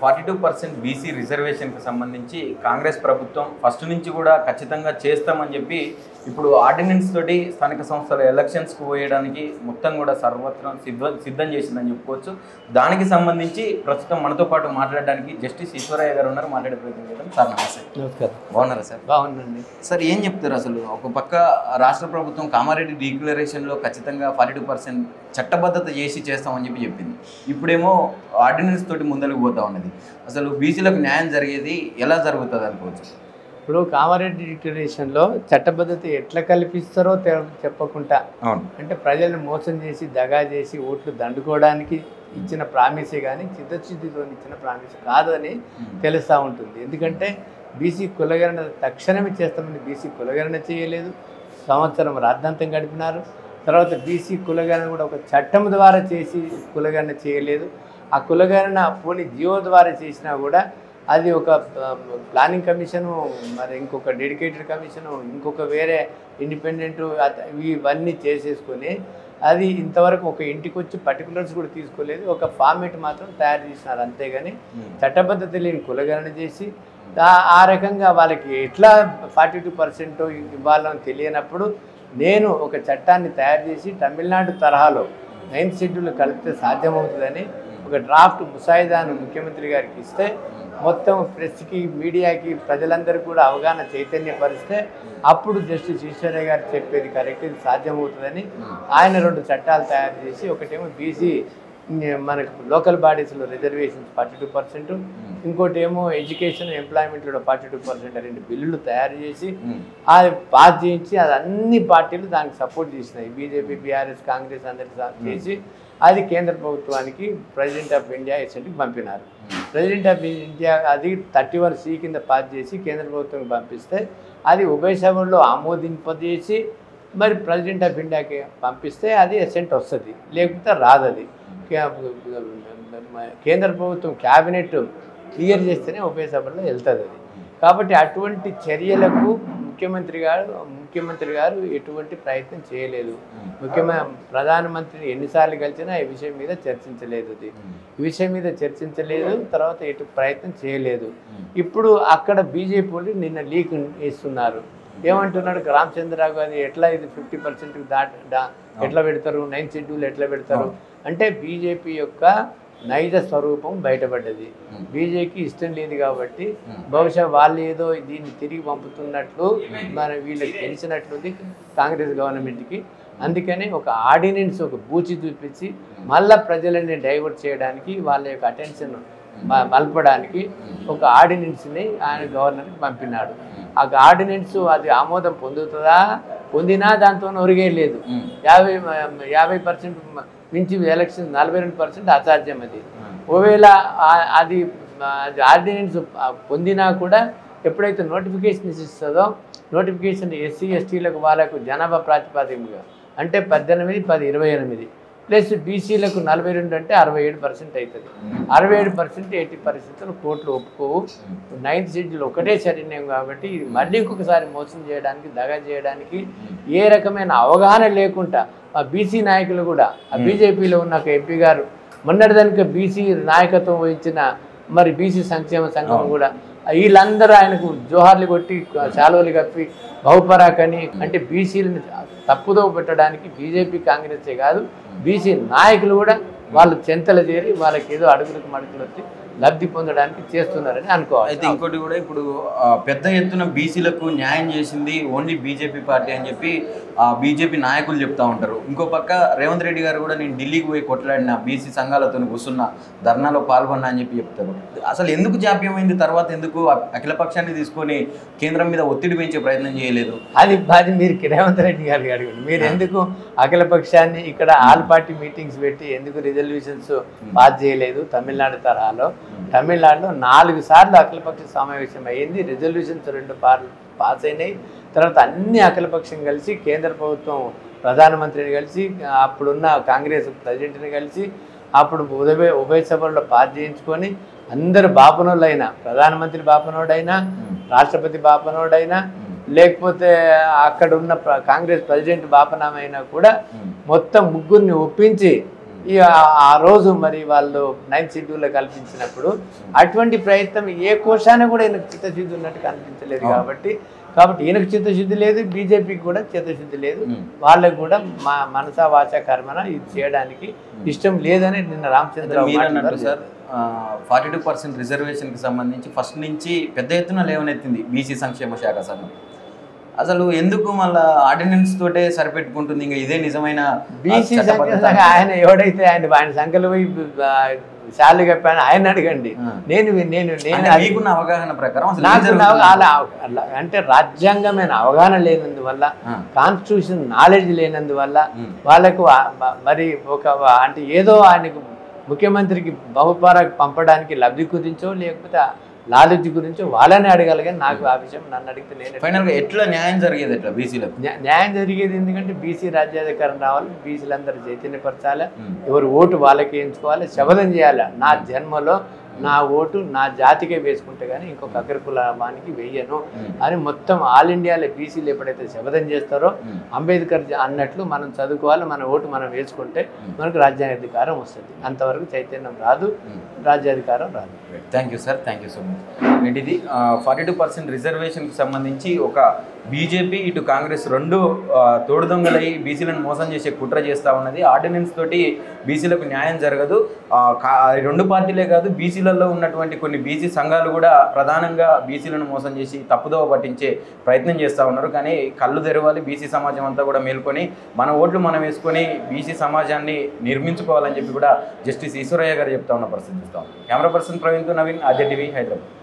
42% BC రిజర్వేషన్కి సంబంధించి కాంగ్రెస్ ప్రభుత్వం first నుంచి కూడా ఖచ్చితంగా చేస్తామని చెప్పి ఇప్పుడు ఆర్డినెన్స్ తోటి స్థానిక సంస్థల ఎలక్షన్స్కు పోయడానికి మొత్తం కూడా సర్వత్రం సిద్ధం చేసిందని చెప్పుకోవచ్చు. దానికి సంబంధించి ప్రస్తుతం మనతో పాటు మాట్లాడడానికి జస్టిస్ ఈశ్వరయ్య గారు ఉన్నారు. మాట్లాడే ప్రయత్నం చేద్దాం. సార్ నమస్తే. నమస్కారం. బాగున్నారా సార్? బాగుందండి. సార్ ఏం చెప్తారు అసలు? ఒక పక్క రాష్ట్ర ప్రభుత్వం కామారెడ్డి డిక్లరేషన్లో ఖచ్చితంగా 42% చట్టబద్ధత చేస్తామని చెప్పింది. ఇప్పుడేమో ఆర్డినెన్స్ తోటి ముందరకు పోతా ఉన్నది. అసలు బీసీలకు న్యాయం జరిగేది ఎలా జరుగుతుంది అనుకోవచ్చు? ఇప్పుడు కామారెడ్డి డిక్లరేషన్లో చట్టబద్ధత ఎట్లా కల్పిస్తారో చెప్పకుండా, అంటే ప్రజలను మోసం చేసి దగా చేసి ఓట్లు దండుకోవడానికి ఇచ్చిన ప్రామిసే కానీ చిత్తశుద్ధితో ఇచ్చిన ప్రామిస్ కాదు అని తెలుస్తూ ఉంటుంది. ఎందుకంటే బీసీ కులగణన తక్షణమే చేస్తామని బీసీ కులగణన చేయలేదు. సంవత్సరం రాద్ధాంతం గడిపినారు. తర్వాత బీసీ కులగణన కూడా ఒక చట్టం ద్వారా చేసి కులగణన చేయలేదు. ఆ కులగణన పోనీ జియో ద్వారా చేసినా కూడా అది ఒక ప్లానింగ్ కమిషను, మరి ఇంకొక డెడికేటెడ్ కమిషను, ఇంకొక వేరే ఇండిపెండెంట్ ఇవన్నీ చేసేసుకొని అది ఇంతవరకు ఒక ఇంటికి వచ్చి పర్టికులర్స్ కూడా తీసుకోలేదు. ఒక ఫార్మేట్ మాత్రం తయారు చేసినారు. అంతేగాని చట్టబద్ధత లేని కులగణన చేసి ఆ రకంగా వాళ్ళకి ఎట్లా 42% ఇవ్వాలని తెలియనప్పుడు నేను ఒక చట్టాన్ని తయారు చేసి తమిళనాడు తరహాలో 9th షెడ్యూల్ కలిపితే సాధ్యమవుతుందని ఒక డ్రాఫ్ట్ ముసాయిదాను ముఖ్యమంత్రి గారికి ఇస్తే మొత్తం ప్రెస్కి మీడియాకి ప్రజలందరూ కూడా అవగాహన చైతన్యపరిస్తే అప్పుడు జస్టిస్ ఈశ్వరయ్య గారు చెప్పేది కరెక్ట్, ఇది సాధ్యమవుతుందని ఆయన 2 చట్టాలు తయారు చేసి, ఒకటేమో బీసీ మనకు లోకల్ బాడీస్లో రిజర్వేషన్స్ 42%, ఇంకోటి ఏమో ఎడ్యుకేషన్ ఎంప్లాయ్మెంట్లో 42% 2 బిల్లులు తయారు చేసి అది పాస్ చేయించి అది అన్ని పార్టీలు దానికి సపోర్ట్ చేసినాయి. బీజేపీ, బీఆర్ఎస్, కాంగ్రెస్ అందరికి చేసి అది కేంద్ర ప్రభుత్వానికి ప్రెసిడెంట్ ఆఫ్ ఇండియా ఎస్ఎన్టీకి పంపినారు. ప్రెసిడెంట్ ఆఫ్ ఇండియా అది 31C కింద పాస్ చేసి కేంద్ర ప్రభుత్వానికి పంపిస్తే అది ఉభయ సభల్లో ఆమోదింపజేసి మరి ప్రెసిడెంట్ ఆఫ్ ఇండియాకి పంపిస్తే అది ఎసెంట్ వస్తుంది, లేకపోతే రాదు. అది కేంద్ర ప్రభుత్వం క్యాబినెట్ క్లియర్ చేస్తేనే ఉభయ సభల్లో వెళ్తుంది అది. కాబట్టి అటువంటి చర్యలకు ముఖ్యమంత్రి గారు ఎటువంటి ప్రయత్నం చేయలేదు. ప్రధానమంత్రిని ఎన్నిసార్లు కలిసినా ఈ విషయం మీద చర్చించలేదు. ఈ విషయం మీద చర్చించలేదు, తర్వాత ఎటు ప్రయత్నం చేయలేదు. ఇప్పుడు అక్కడ బీజేపీ వాళ్ళు నిన్న లీక్ ఇస్తున్నారు. ఏమంటున్నాడు రామచంద్రరావు గారు, ఎట్లా ఇది 50% ఎట్లా పెడతారు, 9th షెడ్యూల్ ఎట్లా పెడతారు అంటే బీజేపీ యొక్క నైజ స్వరూపం బయటపడ్డది. బీజేపీకి ఇష్టం లేదు కాబట్టి బహుశా వాళ్ళు ఏదో దీన్ని తిరిగి పంపుతున్నట్లు మన వీళ్ళకి తెలిసినట్లుంది కాంగ్రెస్ గవర్నమెంట్కి. అందుకని ఒక ఆర్డినెన్స్ ఒక బూచి చూపించి మళ్ళా ప్రజలని డైవర్ట్ చేయడానికి, వాళ్ళ యొక్క అటెన్షన్ మలపడానికి ఒక ఆర్డినెన్స్ని ఆయన గవర్నర్కి పంపినాడు. ఆ ఆర్డినెన్స్ అది ఆమోదం పొందినా దాంతో ఒరిగేయలేదు. 50% మించి ఎలక్షన్ 42% అసాధ్యం. అది ఒకవేళ అది ఆర్డినెన్స్ పొందినా కూడా ఎప్పుడైతే నోటిఫికేషన్ ఇస్తుందో నోటిఫికేషన్ ఎస్సీ ఎస్టీలకు వాళ్ళకు జనాభా ప్రాతిపదికగా అంటే 18, 10, 28 ప్లస్ బీసీలకు 42 అంటే 67% అవుతుంది. 67% 80% కోర్టులు ఒప్పుకోవు. 9th షెడ్యూల్ ఒకటే సరైనవి కాబట్టి ఇది మళ్ళీ ఇంకొకసారి మోసం చేయడానికి, దగా చేయడానికి ఏ రకమైన అవగాహన లేకుండా ఆ బీసీ నాయకులు కూడా, ఆ బీజేపీలో ఉన్న ఒక ఎంపీ గారు మొన్నటిదానికి బీసీ నాయకత్వం వహించిన మరి బీసీ సంక్షేమ సంఘం కూడా వీళ్ళందరూ ఆయనకు జోహార్లు కొట్టి శాలువలు కప్పి బహుపరాకని అంటే బీసీలను తప్పుదో పెట్టడానికి బీజేపీ కాంగ్రెసే కాదు బీసీ నాయకులు కూడా వాళ్ళు చెంతలు చేరి వాళ్ళకి ఏదో అడుగులకు మడుగులు వచ్చి లబ్ధి పొందడానికి చేస్తున్నారని అనుకోవాలి. అయితే ఇంకోటి కూడా ఇప్పుడు పెద్ద ఎత్తున బీసీలకు న్యాయం చేసింది ఓన్లీ బీజేపీ పార్టీ అని చెప్పి బీజేపీ నాయకులు చెప్తా ఉంటారు. ఇంకో పక్క రేవంత్ రెడ్డి గారు కూడా నేను ఢిల్లీకి పోయి కొట్లాడిన, బీసీ సంఘాలతో కూర్చున్న, ధర్నాలో పాల్గొన్నా అని చెప్పి చెప్తారు. అసలు ఎందుకు జాప్యమైంది? తర్వాత ఎందుకు అఖిలపక్షాన్ని తీసుకొని కేంద్రం మీద ఒత్తిడి పెంచే ప్రయత్నం చేయలేదు? అది మీరు రేవంత్ రెడ్డి గారికి అడగండి. మీరు ఎందుకు అఖిలపక్షాన్ని ఇక్కడ ఆల్ పార్టీ మీటింగ్స్ పెట్టి ఎందుకు రిజల్యూషన్స్ పాస్ చేయలేదు? తమిళనాడు తరహాలో తమిళనాడులో 4 సార్లు అఖిలపక్ష సమావేశం అయ్యింది. రిజల్యూషన్స్ 2 పాస్ అయినాయి. తర్వాత అన్ని అఖిలపక్షం కలిసి కేంద్ర ప్రభుత్వం ప్రధానమంత్రిని కలిసి అప్పుడున్న కాంగ్రెస్ ప్రెసిడెంట్ని కలిసి అప్పుడు ఉభయ సభల్లో పాస్ చేయించుకొని అందరు బాపనోళ్ళైనా, ప్రధానమంత్రి బాపనోడైనా, రాష్ట్రపతి బాపనోడైనా, లేకపోతే అక్కడ ఉన్న కాంగ్రెస్ ప్రెసిడెంట్ బాపనామైనా కూడా మొత్తం ముగ్గురిని ఒప్పించి ఈ ఆ రోజు మరి వాళ్ళు 9th షెడ్యూల్లో కల్పించినప్పుడు అటువంటి ప్రయత్నం ఏ కోశాన కూడా ఈయనకు చిత్తశుద్ధి ఉన్నట్టు కనిపించలేదు. కాబట్టి ఈయనకు చిత్తశుద్ధి లేదు, బీజేపీకి కూడా చిత్తశుద్ధి లేదు. వాళ్ళకు కూడా మా మనసా వాచా కర్మన ఇది చేయడానికి ఇష్టం లేదని నిన్న రామచంద్ర సార్ 42% రిజర్వేషన్కి సంబంధించి ఫస్ట్ నుంచి పెద్ద ఎత్తున లేవనెత్తింది బీసీ సంక్షేమ శాఖ సంఘం. అసలు ఎందుకు మళ్ళీ ఆర్డినెన్స్ తోటే సరిపెట్టుకుంటుంది? ఇంకా ఇదే నిజమైన బీసీ సంఖ్య ఆయన ఎవడైతే ఆయన సంఖ్యలో పోయి శాలు కప్పాను ఆయన అడగండి. మీకున్న అవగాహన ప్రకారం అంటే రాజ్యాంగమైన అవగాహన లేనందువల్ల, కాన్స్టిట్యూషన్ నాలెడ్జ్ లేనందువల్ల వాళ్ళకు మరి ఒక అంటే ఏదో ఆయనకు ముఖ్యమంత్రికి బహుపారకు పంపడానికి లబ్ధి గురించో లేకపోతే నాలెడ్జ్ గురించి వాళ్ళని అడగాలి. కానీ నాకు ఆ విషయం నన్ను అడిగితే నేను ఫైనల్గా ఎట్లా న్యాయం జరిగేది, ఎట్లా బీసీలకు న్యాయం జరిగేది? ఎందుకంటే బీసీ రాజ్యాధికారం రావాలి, బీసీలందరూ చైతన్యపరచాలి, ఎవరు ఓటు వాళ్ళకి వేయించుకోవాలి, శపథం చేయాలి. నా జన్మలో నా ఓటు నా జాతికే వేసుకుంటే కానీ ఇంకొక అగ్రకులానికి వెయ్యను అని మొత్తం ఆల్ ఇండియాలో బీసీలు ఎప్పుడైతే శపథం చేస్తారో అంబేద్కర్ అన్నట్లు మనం చదువుకోవాలి, మన ఓటు మనం వేసుకుంటే మనకు రాజ్యాధికారం వస్తుంది. అంతవరకు చైతన్యం రాదు, రాజ్యాధికారం రాదు. Thank you sir, thank you so much. And ఇది 42% రిజర్వేషన్కి సంబంధించి ఒక బీజేపీ ఇటు కాంగ్రెస్ రెండు తోడుదొంగలై బీసీలను మోసం చేసే కుట్ర చేస్తూ ఉన్నది. ఆర్డినెన్స్ తోటి బీసీలకు న్యాయం జరగదు. రెండు పార్టీలే కాదు, బీసీలలో ఉన్నటువంటి కొన్ని బీసీ సంఘాలు కూడా ప్రధానంగా బీసీలను మోసం చేసి తప్పుదోవ పట్టించే ప్రయత్నం చేస్తూ ఉన్నారు. కానీ కళ్ళు తెరవాలి, బీసీ సమాజం అంతా కూడా మేల్కొని మన ఓట్లు మనం వేసుకొని బీసీ సమాజాన్ని నిర్మించుకోవాలని చెప్పి కూడా జస్టిస్ ఈశ్వరయ్య గారు చెప్తా ఉన్న పరిస్థితి చూస్తాం. కెమెరా పర్సన్ ప్రవీణ్తో నవీన్, ఆర్జే టీవీ, హైదరాబాద్.